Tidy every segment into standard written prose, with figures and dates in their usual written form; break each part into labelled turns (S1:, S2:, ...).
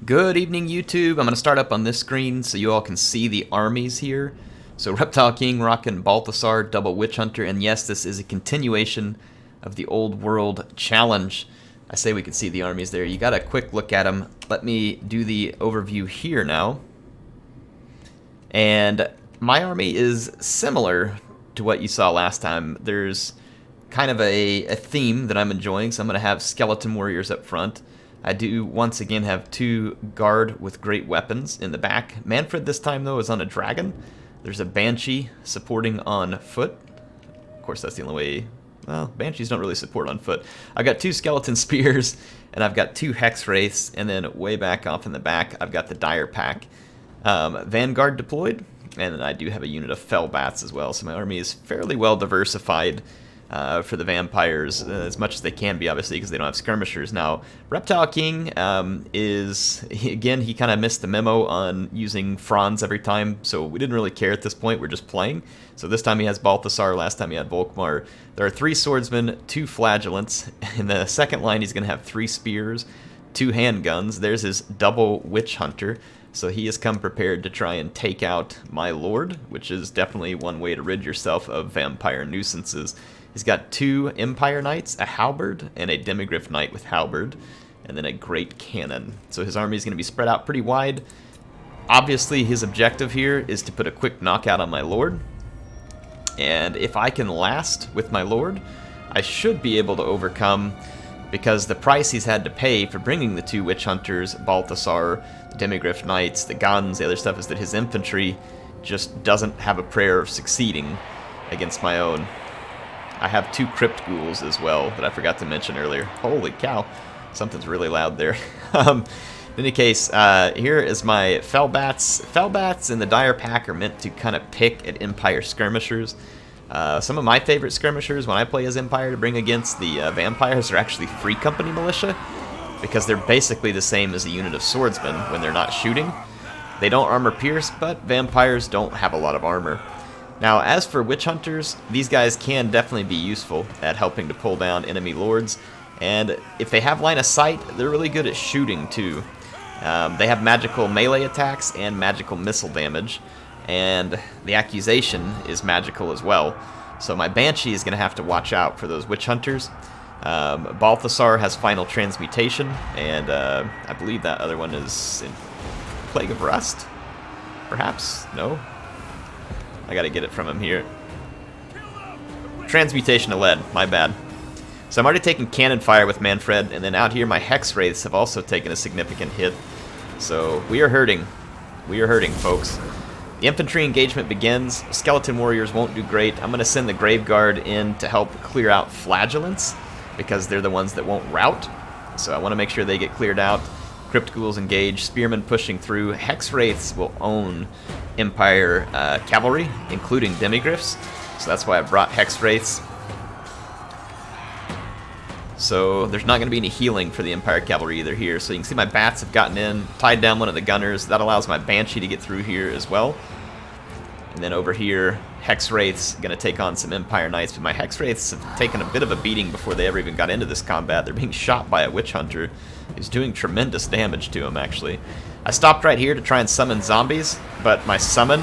S1: Good evening, YouTube. I'm going to start up on this screen so you all can see the armies here. So Reptile King rocking Balthasar, Double Witch Hunter, and yes, this is a continuation of the Old World Challenge. I say we can see the armies there. You got a quick look at them. Let me do the overview here now. And my army is similar to what you saw last time. There's kind of a theme that I'm enjoying, so I'm going to have skeleton warriors up front. I do once again have two guard with great weapons in the back. Mannfred this time though is on a dragon. There's a banshee supporting on foot. Of course that's the only way. Well, banshees don't really support on foot. I've got two skeleton spears and I've got two hex wraiths, and then way back off in the back I've got the dire pack. Vanguard deployed, and then I do have a unit of fell bats as well. So my army is fairly well diversified. For the vampires, as much as they can be, obviously, because they don't have skirmishers. Now, Reptile King he kind of missed the memo on using Franz every time, so we didn't really care at this point. We're just playing. So this time he has Balthasar, last time he had Volkmar. There are 3 swordsmen, 2 Flagellants. In the second line, he's going to have 3 spears, 2 handguns. There's his Double Witch Hunter. So he has come prepared to try and take out my lord, which is definitely one way to rid yourself of vampire nuisances. He's got 2 Empire Knights, a halberd, and a Demigryph Knight with halberd, and then a great cannon. So his army is going to be spread out pretty wide. Obviously, his objective here is to put a quick knockout on my lord. And if I can last with my lord, I should be able to overcome, because the price he's had to pay for bringing the 2 Witch Hunters, Balthasar, the Demigryph Knights, the guns, the other stuff, is that his infantry just doesn't have a prayer of succeeding against my own. I have 2 crypt ghouls as well that I forgot to mention earlier. Holy cow, something's really loud there. In any case, here is my fell bats. Fell bats in the dire pack are meant to kind of pick at Empire skirmishers. Some of my favorite skirmishers when I play as Empire to bring against the vampires are actually Free Company militia, because they're basically the same as a unit of swordsmen when they're not shooting. They don't armor pierce, but vampires don't have a lot of armor. Now, as for witch hunters, these guys can definitely be useful at helping to pull down enemy lords, and if they have line of sight, they're really good at shooting too. They have magical melee attacks and magical missile damage, and the accusation is magical as well. So my banshee is going to have to watch out for those witch hunters. Balthasar has final transmutation, and I believe that other one is in Plague of Rust? Perhaps? No? I gotta get it from him here. Transmutation to lead, my bad. So I'm already taking cannon fire with Mannfred, and then out here my hex wraiths have also taken a significant hit. So we are hurting. We are hurting, folks. The infantry engagement begins. Skeleton warriors won't do great. I'm gonna send the grave guard in to help clear out Flagellants, because they're the ones that won't rout. So I want to make sure they get cleared out. Crypt ghouls engage, spearmen pushing through. Hex wraiths will own Empire cavalry, including demigryphs. So that's why I brought hex wraiths. So there's not going to be any healing for the Empire cavalry either here. So you can see my bats have gotten in, tied down one of the gunners. That allows my banshee to get through here as well. And then over here, hex wraiths going to take on some Empire Knights, but my hex wraiths have taken a bit of a beating before they ever even got into this combat. They're being shot by a witch hunter who's doing tremendous damage to him, actually. I stopped right here to try and summon zombies, but my summon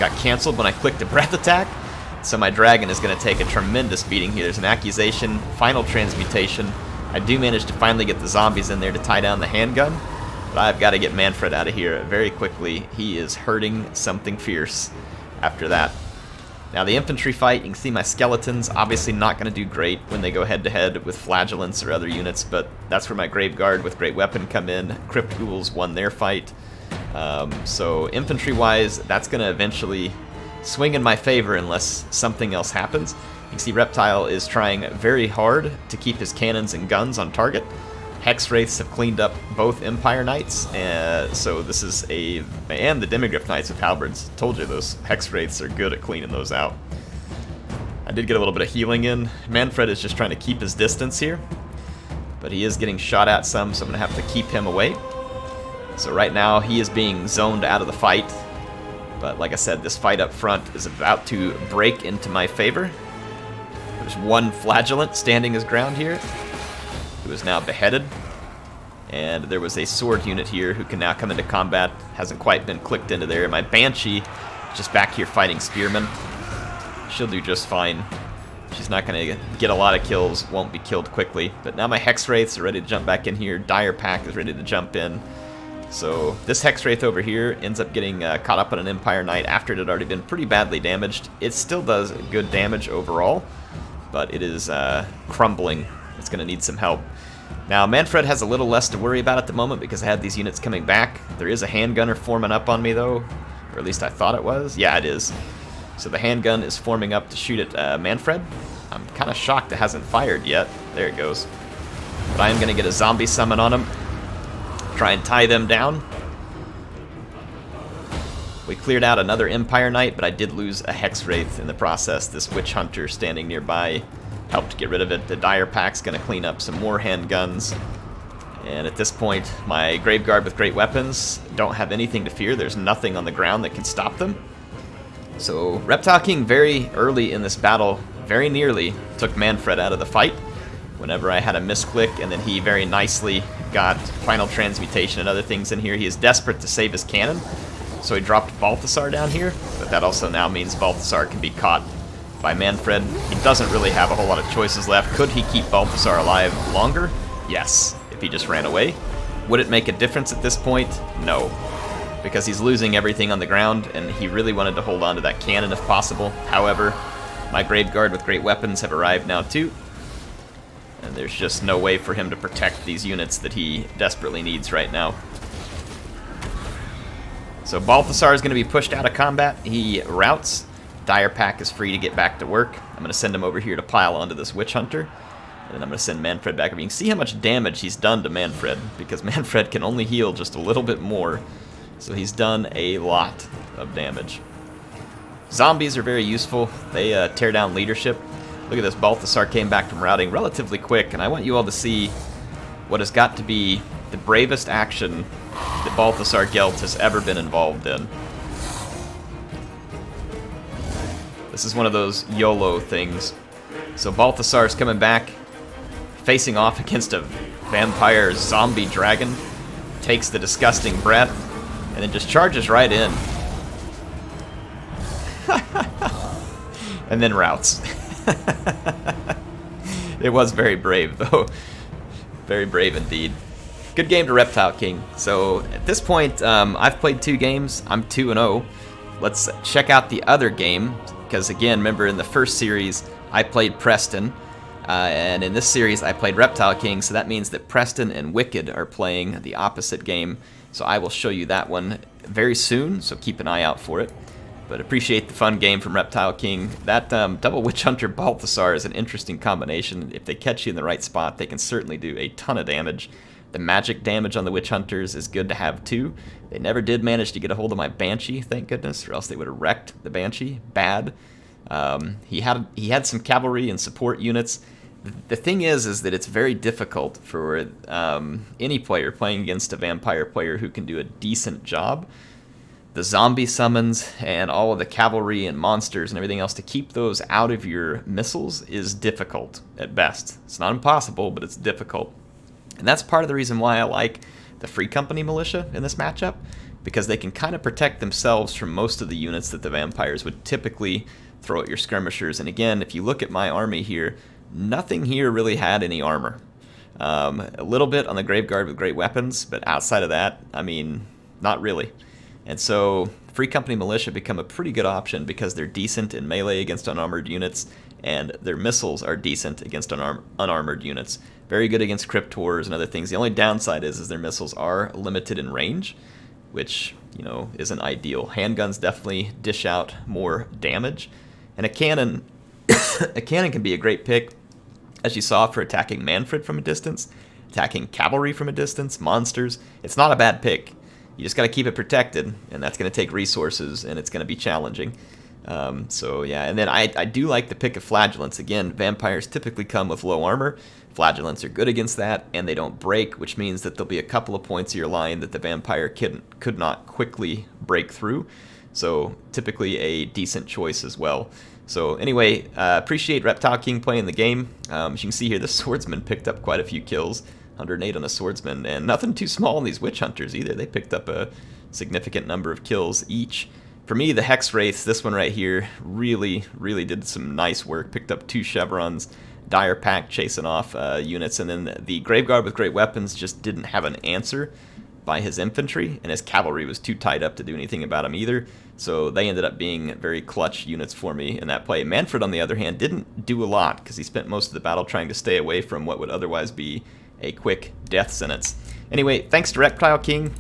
S1: got canceled when I clicked a breath attack, so my dragon is going to take a tremendous beating here. There's an accusation, final transmutation. I do manage to finally get the zombies in there to tie down the handgun, but I've got to get Mannfred out of here very quickly. He is hurting something fierce after that. Now the infantry fight, you can see my skeletons obviously not going to do great when they go head-to-head with Flagellants or other units, but that's where my grave guard with great weapon come in. Crypt ghouls won their fight. So infantry-wise, that's going to eventually swing in my favor unless something else happens. You can see Reptile is trying very hard to keep his cannons and guns on target. Hex wraiths have cleaned up both Empire Knights, so this is and the Demigryph Knights with halberds. Told you those hex wraiths are good at cleaning those out. I did get a little bit of healing in. Mannfred is just trying to keep his distance here, but he is getting shot at some, so I'm going to have to keep him away. So right now he is being zoned out of the fight, but like I said, this fight up front is about to break into my favor. There's one Flagellant standing his ground here, who is now beheaded. And there was a sword unit here who can now come into combat. Hasn't quite been clicked into there. My Banshee just back here fighting spearmen. She'll do just fine. She's not going to get a lot of kills, won't be killed quickly. But now my Hex Wraiths are ready to jump back in here. Dire Pack is ready to jump in. So this Hex Wraith over here ends up getting caught up on an Empire Knight after it had already been pretty badly damaged. It still does good damage overall, but it is crumbling. It's going to need some help. Now Mannfred has a little less to worry about at the moment because I had these units coming back. There is a handgunner forming up on me though, or at least I thought it was. Yeah, it is. So the handgun is forming up to shoot at Mannfred. I'm kind of shocked it hasn't fired yet. There it goes. But I am going to get a zombie summon on him. Try and tie them down. We cleared out another Empire Knight, but I did lose a Hex Wraith in the process. This Witch Hunter standing nearby helped get rid of it. The Dire Pack's going to clean up some more handguns. And at this point, my Graveguard with great weapons don't have anything to fear. There's nothing on the ground that can stop them. So Reptile King very early in this battle very nearly took Mannfred out of the fight whenever I had a misclick, and then he very nicely got Final Transmutation and other things in here. He is desperate to save his cannon, so he dropped Balthasar down here, but that also now means Balthasar can be caught by Mannfred. He doesn't really have a whole lot of choices left. Could he keep Balthasar alive longer? Yes, if he just ran away. Would it make a difference at this point? No, because he's losing everything on the ground, and he really wanted to hold on to that cannon if possible. However, my Graveguard with great weapons have arrived now too, and there's just no way for him to protect these units that he desperately needs right now. So Balthasar is going to be pushed out of combat. He routs. Dire Pack is free to get back to work. I'm going to send him over here to pile onto this Witch Hunter, and then I'm going to send Mannfred back. You can see how much damage he's done to Mannfred, because Mannfred can only heal just a little bit more. So he's done a lot of damage. Zombies are very useful. They tear down leadership. Look at this, Balthasar came back from routing relatively quick, and I want you all to see what has got to be the bravest action that Balthasar Gelt has ever been involved in. This is one of those YOLO things. So Balthasar's coming back, facing off against a vampire zombie dragon, takes the disgusting breath, and then just charges right in. And then routs. It was very brave, though. Very brave indeed. Good game to Reptile King. So at this point, I've played 2 games. I'm 2-0. Let's check out the other game, because again, remember in the first series, I played Preston. And in this series, I played Reptile King, so that means that Preston and Wicked are playing the opposite game. So I will show you that one very soon, so keep an eye out for it. But appreciate the fun game from Reptile King. That double Witch Hunter Balthasar is an interesting combination. If they catch you in the right spot, they can certainly do a ton of damage. The magic damage on the Witch Hunters is good to have too. They never did manage to get a hold of my Banshee, thank goodness, or else they would have wrecked the Banshee. Bad. He had some cavalry and support units. The thing is that it's very difficult for any player playing against a vampire player who can do a decent job. The zombie summons and all of the cavalry and monsters and everything else, to keep those out of your missiles is difficult at best. It's not impossible, but it's difficult. And that's part of the reason why I like the Free Company Militia in this matchup, because they can kind of protect themselves from most of the units that the vampires would typically throw at your skirmishers. And again, if you look at my army here, nothing here really had any armor. A little bit on the Graveguard with great weapons, but outside of that, I mean, not really. And so Free Company Militia become a pretty good option because they're decent in melee against unarmored units, and their missiles are decent against unarmored units. Very good against Cryptors and other things. The only downside is their missiles are limited in range, which, you know, isn't ideal. Handguns definitely dish out more damage. And a cannon, a cannon can be a great pick, as you saw, for attacking Mannfred from a distance, attacking cavalry from a distance, monsters. It's not a bad pick. You just got to keep it protected, and that's going to take resources, and it's going to be challenging. So yeah, and then I do like the pick of Flagellants. Again, vampires typically come with low armor. Flagellants are good against that, and they don't break, which means that there'll be a couple of points of your line that the vampire could not quickly break through. So typically a decent choice as well. So anyway, appreciate Reptile King playing the game. As you can see here, the swordsman picked up quite a few kills. 108 on a swordsman, and nothing too small on these witch hunters either. They picked up a significant number of kills each. For me, the Hex Wraiths, this one right here, really did some nice work. Picked up 2 chevrons, Dire Pack chasing off units, and then the Graveguard with great weapons just didn't have an answer by his infantry, and his cavalry was too tied up to do anything about him either, so they ended up being very clutch units for me in that play. Mannfred, on the other hand, didn't do a lot, because he spent most of the battle trying to stay away from what would otherwise be a quick death sentence. Anyway, thanks to Reptile King.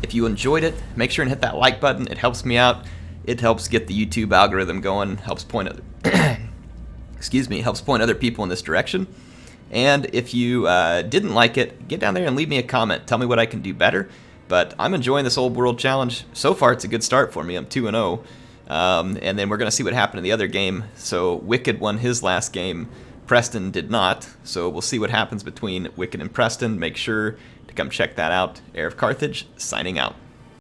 S1: If you enjoyed it, make sure and hit that like button. It helps me out. It helps get the YouTube algorithm going, helps point other helps point other people in this direction. And if you didn't like it, get down there and leave me a comment. Tell me what I can do better. But I'm enjoying this old world challenge. So far, it's a good start for me. I'm 2-0. And then we're going to see what happened in the other game. So Wicked won his last game. Preston did not. So we'll see what happens between Wicked and Preston. Make sure to come check that out. HeirofCarthage, signing out.